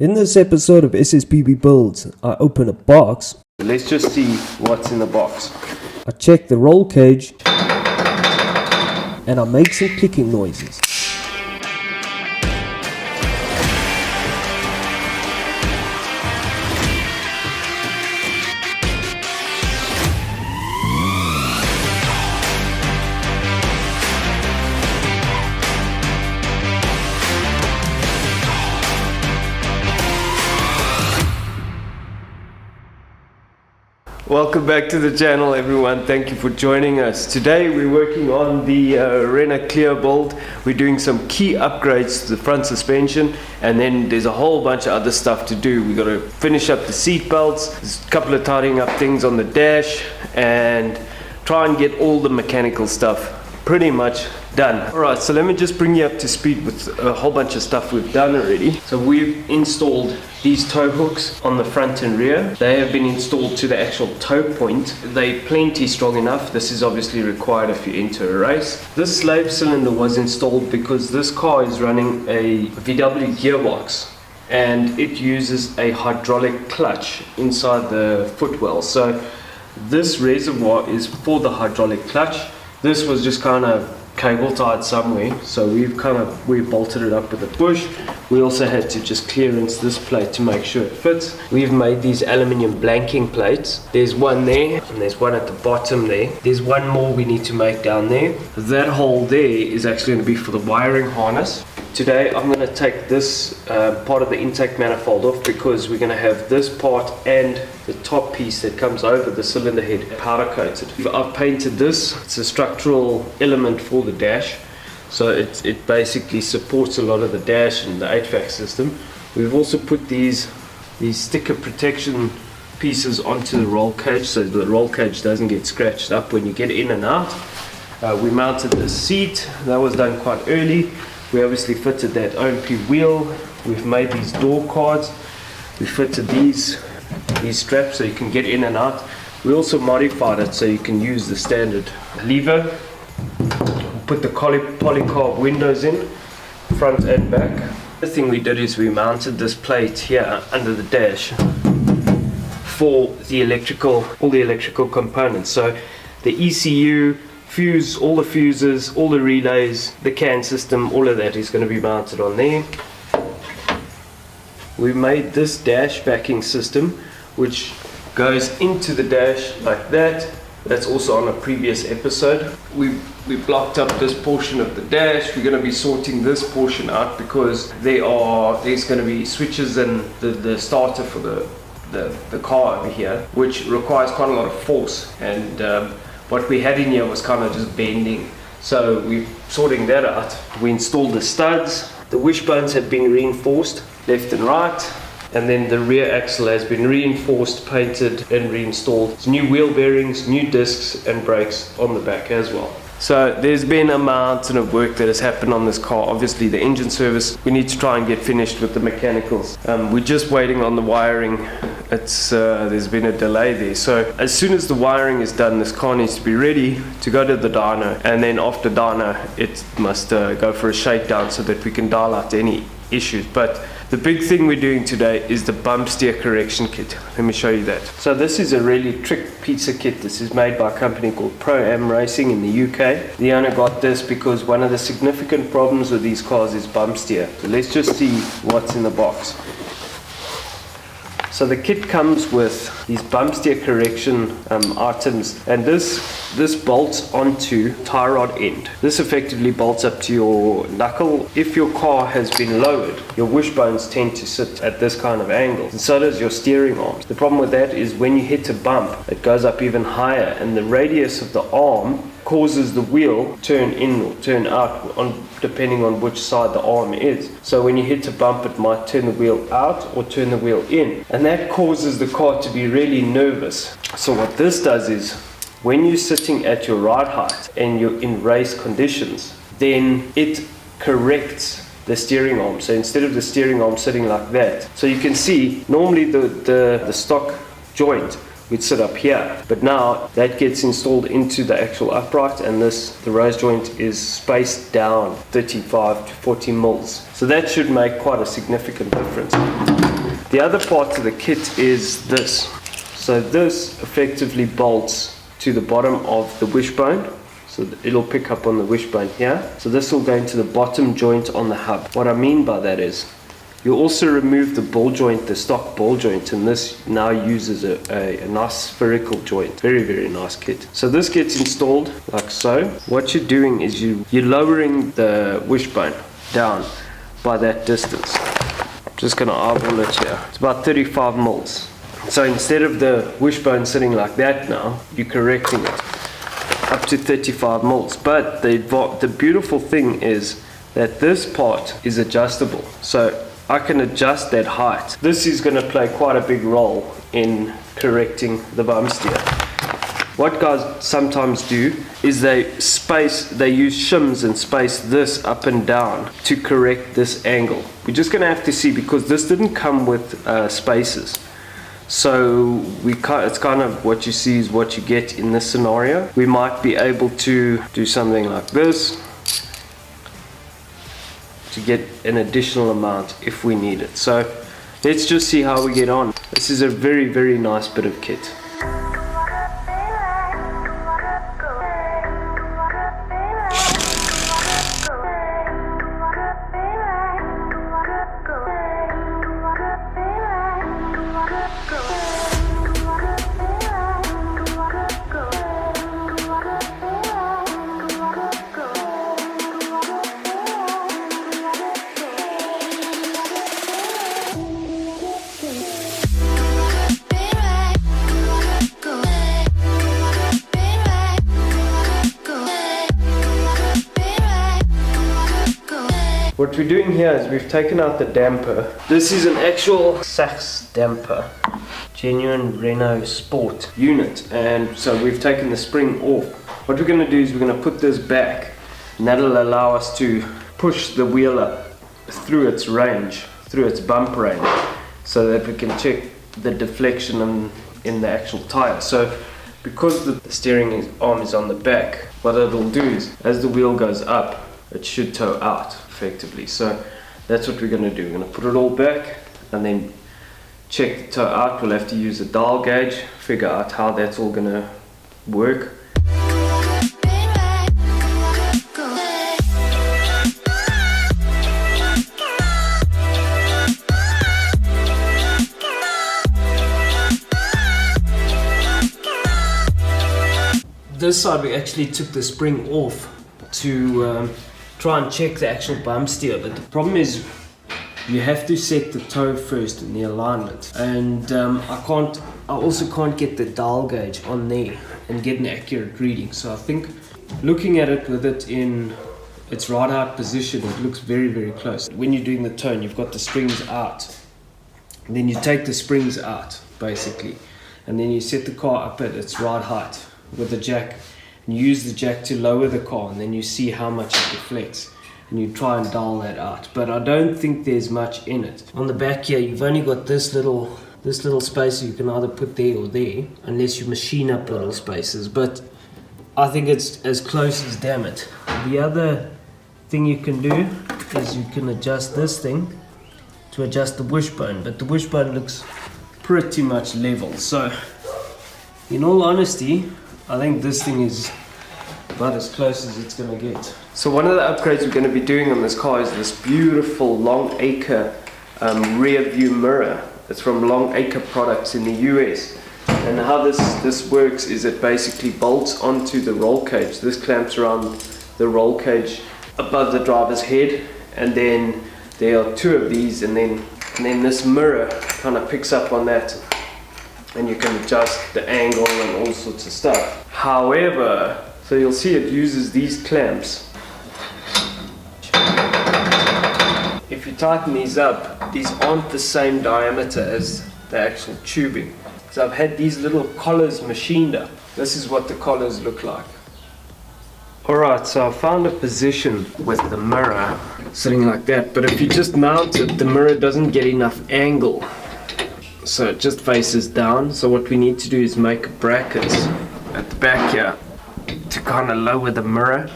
In this episode of SSBB Builds, I open a box. Let's just see what's in the box. I check the roll cage and I make some clicking noises. Welcome back to the channel, everyone. Thank you for joining us. Today we're working on the Renault Clio build. We're doing some key upgrades to the front suspension, and then there's a whole bunch of other stuff to do. We got to finish up the seat belts. There's a couple of tidying up things on the dash, and try and get all the mechanical stuff pretty much done. Alright, so let me just bring you up to speed with a whole bunch of stuff we've done already. So we've installed these tow hooks on the front and rear. They have been installed to the actual tow point. They're plenty strong enough. This is obviously required if you enter a race. This slave cylinder was installed because this car is running a VW gearbox and it uses a hydraulic clutch inside the footwell. So this reservoir is for the hydraulic clutch. This was just kind of cable tied somewhere, so we've bolted it up with a bush. We also had to just clearance this plate to make sure it fits. We've made these aluminium blanking plates. There's one there and there's one at the bottom there. There's one more we need to make down there. That hole there is actually going to be for the wiring harness. Today I'm going to take this part of the intake manifold off because we're going to have this part and the top piece that comes over the cylinder head powder coated. I've painted this. It's a structural element for the dash, so it basically supports a lot of the dash and the HVAC system. We've also put these sticker protection pieces onto the roll cage so the roll cage doesn't get scratched up when you get in and out. We mounted the seat. That was done quite early. We obviously fitted that OMP wheel. We've made these door cards. We fitted these straps so you can get in and out. We also modified it so you can use the standard lever. Put the polycarb windows in, front and back. The thing we did is we mounted this plate here under the dash for the all the electrical components. So the ECU, fuse, all the fuses, all the relays, the CAN system, all of that is going to be mounted on there. We made this dash backing system which goes into the dash like that. That's also on a previous episode. We blocked up this portion of the dash. We're going to be sorting this portion out because there's going to be switches and the starter for the car over here, which requires quite a lot of force, and what we had in here was kind of just bending, so we're sorting that out. We installed the studs. The wishbones have been reinforced left and right, and then the rear axle has been reinforced, painted and reinstalled. It's new wheel bearings, new discs and brakes on the back as well. So there's been a mountain of work that has happened on this car. Obviously the engine service, we need to try and get finished with the mechanicals. We're just waiting on the wiring. There's been a delay there. So as soon as the wiring is done, this car needs to be ready to go to the dyno, and then after dyno it must go for a shakedown so that we can dial out any issues. But the big thing we're doing today is the bump steer correction kit. Let me show you that. So this is a really trick pizza kit. This is made by a company called Pro-Am Racing in the UK. The owner got this because one of the significant problems with these cars is bump steer. So let's just see what's in the box. So the kit comes with these bump steer correction items, and this bolts onto tie rod end. This effectively bolts up to your knuckle. If your car has been lowered, your wishbones tend to sit at this kind of angle, and so does your steering arms. The problem with that is when you hit a bump, it goes up even higher, and the radius of the arm causes the wheel turn in or turn out depending on which side the arm is. So when you hit a bump, it might turn the wheel out or turn the wheel in, and that causes the car to be really nervous. So what this does is, when you're sitting at your ride height and you're in race conditions, then it corrects the steering arm. So instead of the steering arm sitting like that, so you can see normally the stock joint we'd sit up here, but now that gets installed into the actual upright, and the rose joint is spaced down 35 to 40 mils, so that should make quite a significant difference. The other part of the kit is this. So this effectively bolts to the bottom of the wishbone. So it'll pick up on the wishbone here. So this will go into the bottom joint on the hub. What I mean by that is, you also remove the ball joint, the stock ball joint, and this now uses a nice spherical joint. Very, very nice kit. So this gets installed like so. What you're doing is you're lowering the wishbone down by that distance. I'm just gonna eyeball it here. It's about 35 mils. So instead of the wishbone sitting like that now, you're correcting it up to 35 mils. But the beautiful thing is that this part is adjustable. So I can adjust that height. This is going to play quite a big role in correcting the bum steer. What guys sometimes do is they use shims and space this up and down to correct this angle. We're just going to have to see, because this didn't come with spaces. So it's kind of what you see is what you get in this scenario. We might be able to do something like this to get an additional amount if we need it. So let's just see how we get on. This is a very, very nice bit of kit. What we're doing here is we've taken out the damper. This is an actual Sachs damper, genuine Renault Sport unit, and so we've taken the spring off. What we're going to do is we're going to put this back, and that'll allow us to push the wheel up through its range, through its bump range, so that we can check the deflection in the actual tire. So because the steering arm is on the back, what it'll do is as the wheel goes up, it should toe out effectively. So that's what we're going to do. We're going to put it all back and then check the toe out. We'll have to use a dial gauge, figure out how that's all going to work. This side we actually took the spring off to try and check the actual bump steer, but the problem is you have to set the toe first in the alignment, and I also can't get the dial gauge on there and get an accurate reading. So I think looking at it with it in its right out position, it looks very, very close. When you're doing the tone, you've got the springs out, and then you take the springs out basically, and then you set the car up at its right height with the jack. You use the jack to lower the car, and then you see how much it deflects, and you try and dial that out. But I don't think there's much in it. On the back here, you've only got this little spacer you can either put there or there, unless you machine up little spaces. But I think it's as close as damn it. The other thing you can do is you can adjust this thing to adjust the wishbone, but the wishbone looks pretty much level. So in all honesty, I think this thing is about as close as it's going to get. So one of the upgrades we're going to be doing on this car is this beautiful Long Acre rear view mirror. It's from Long Acre Products in the US. And how this works is it basically bolts onto the roll cage. This clamps around the roll cage above the driver's head, and then there are two of these, and then this mirror kind of picks up on that, and you can adjust the angle and all sorts of stuff. However, so you'll see it uses these clamps. If you tighten these up, these aren't the same diameter as the actual tubing. So I've had these little collars machined up. This is what the collars look like. Alright, so I found a position with the mirror sitting like that, but if you just mount it, the mirror doesn't get enough angle. So it just faces down. So what we need to do is make brackets at the back here to kind of lower the mirror.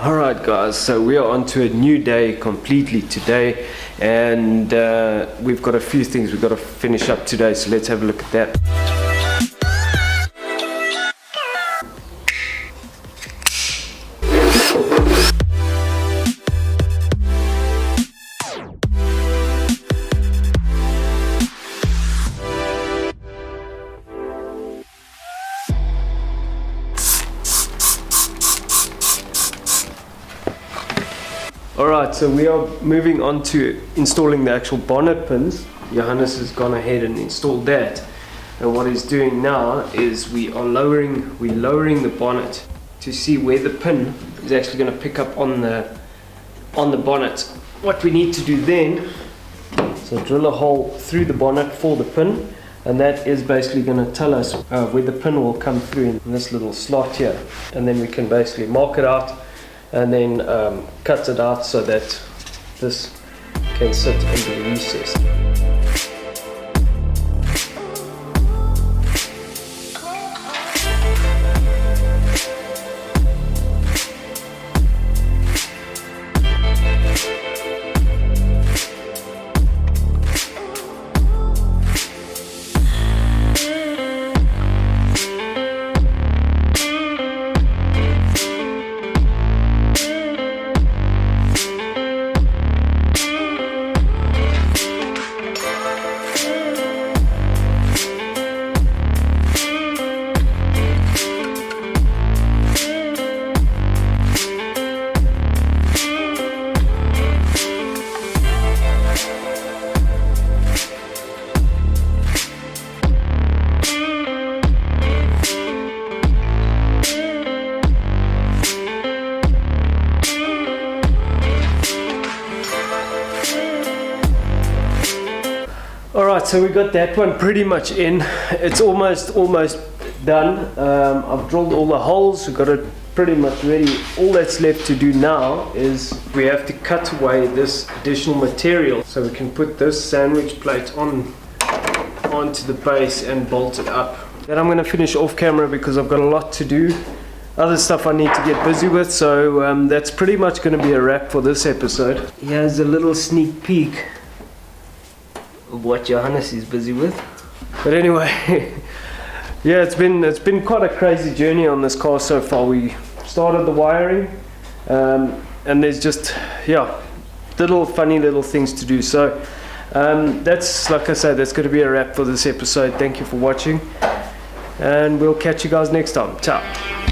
Alright guys, so we are on to a new day completely today, and we've got a few things we've got to finish up today, so let's have a look at that. Alright, so we are moving on to installing the actual bonnet pins. Johannes has gone ahead and installed that, and what he's doing now is we're lowering the bonnet to see where the pin is actually going to pick up on the bonnet. What we need to do then, so drill a hole through the bonnet for the pin, and that is basically going to tell us where the pin will come through in this little slot here, and then we can basically mark it out and then cut it out so that this can sit in the recess. Alright, so we got that one pretty much in. It's almost done. I've drilled all the holes, we've got it pretty much ready. All that's left to do now is we have to cut away this additional material so we can put this sandwich plate onto the base and bolt it up. Then I'm going to finish off camera because I've got a lot to do, other stuff I need to get busy with, so that's pretty much going to be a wrap for this episode. Here's a little sneak peek of what Johannes is busy with. But anyway, yeah, it's been quite a crazy journey on this car so far. We started the wiring, and there's just funny little things to do. So that's, like I said, that's going to be a wrap for this episode. Thank you for watching, and we'll catch you guys next time. Ciao.